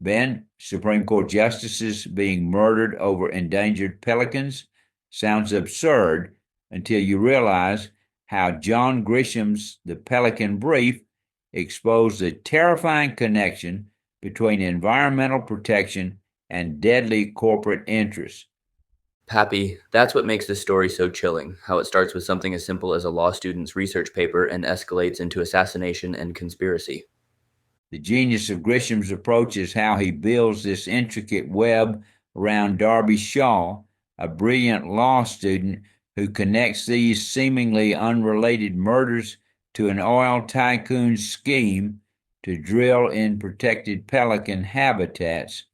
Ben, Supreme Court justices being murdered over endangered pelicans sounds absurd until you realize how John Grisham's The Pelican Brief exposed the terrifying connection between environmental protection and deadly corporate interests. Pappy, that's what makes this story so chilling, how it starts with something as simple as a law student's research paper and escalates into assassination and conspiracy. The genius of Grisham's approach is how he builds this intricate web around Darby Shaw, a brilliant law student who connects these seemingly unrelated murders to an oil tycoon's scheme to drill in protected pelican habitats.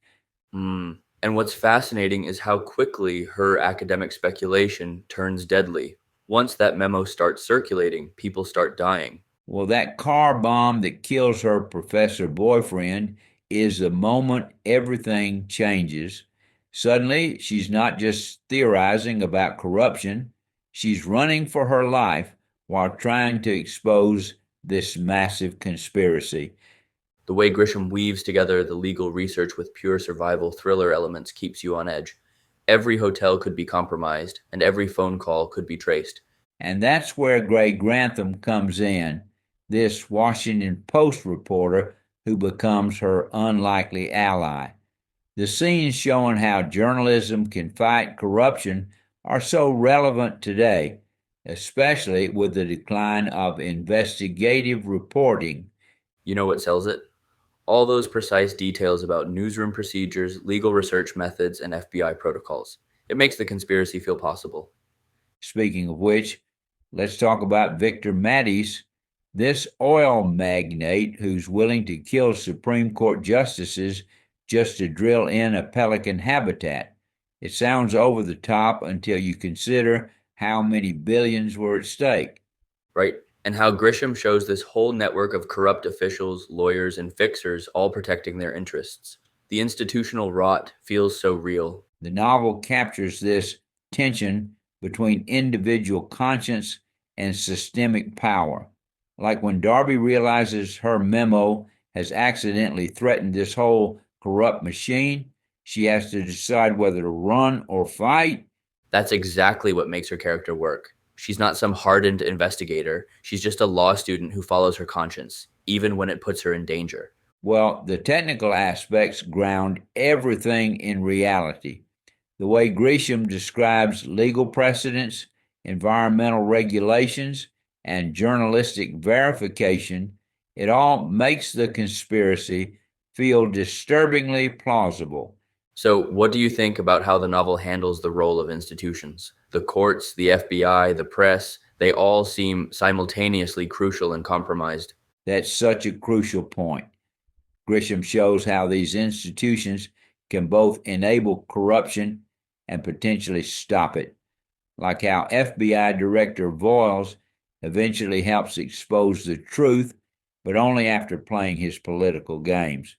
And what's fascinating is how quickly her academic speculation turns deadly. Once that memo starts circulating, people start dying. Well, that car bomb that kills her professor boyfriend is the moment everything changes. Suddenly, she's not just theorizing about corruption, she's running for her life while trying to expose this massive conspiracy. The way Grisham weaves together the legal research with pure survival thriller elements keeps you on edge. Every hotel could be compromised, and every phone call could be traced. And that's where Greg Grantham comes in, this Washington Post reporter who becomes her unlikely ally. The scenes showing how journalism can fight corruption are so relevant today, especially with the decline of investigative reporting. You know what sells it? All those precise details about newsroom procedures, legal research methods, and FBI protocols. It makes the conspiracy feel possible. Speaking of which, let's talk about Victor Mattis, this oil magnate who's willing to kill Supreme Court justices just to drill in a pelican habitat. It sounds over the top until you consider how many billions were at stake. Right? And how Grisham shows this whole network of corrupt officials, lawyers, and fixers all protecting their interests. The institutional rot feels so real. The novel captures this tension between individual conscience and systemic power. Like when Darby realizes her memo has accidentally threatened this whole corrupt machine, she has to decide whether to run or fight. That's exactly what makes her character work. She's not some hardened investigator. She's just a law student who follows her conscience, even when it puts her in danger. Well, the technical aspects ground everything in reality. The way Grisham describes legal precedents, environmental regulations, and journalistic verification, it all makes the conspiracy feel disturbingly plausible. So, what do you think about how the novel handles the role of institutions? The courts, the FBI, the press, they all seem simultaneously crucial and compromised. That's such a crucial point. Grisham shows how these institutions can both enable corruption and potentially stop it, like how FBI Director Voiles eventually helps expose the truth, but only after playing his political games.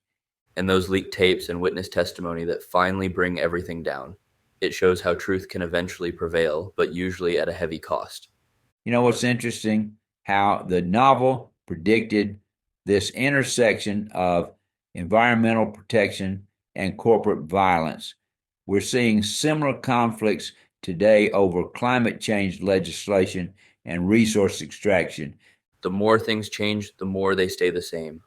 And those leaked tapes and witness testimony that finally bring everything down. It shows how truth can eventually prevail, but usually at a heavy cost. You know what's interesting? How the novel predicted this intersection of environmental protection and corporate violence. We're seeing similar conflicts today over climate change legislation and resource extraction. The more things change, the more they stay the same.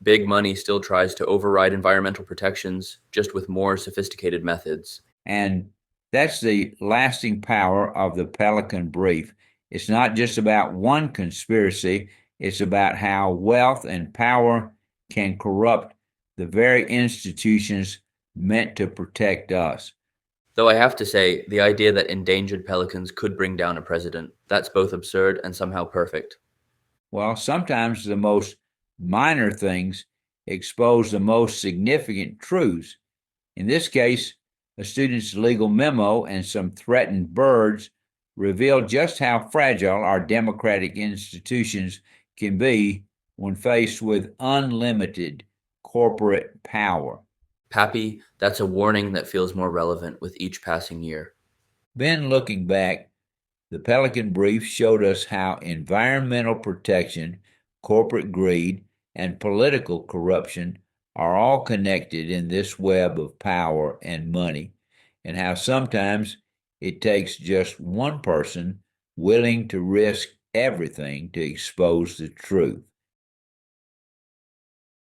Big money still tries to override environmental protections, just with more sophisticated methods. And that's the lasting power of the Pelican Brief. It's not just about one conspiracy, it's about how wealth and power can corrupt the very institutions meant to protect us. Though I have to say, the idea that endangered pelicans could bring down a president, that's both absurd and somehow perfect. Well, sometimes the most minor things expose the most significant truths. In this case, a student's legal memo and some threatened birds reveal just how fragile our democratic institutions can be when faced with unlimited corporate power. Pappy, that's a warning that feels more relevant with each passing year. Ben, looking back, the Pelican Brief showed us how environmental protection, corporate greed, and political corruption are all connected in this web of power and money, and how sometimes it takes just one person willing to risk everything to expose the truth.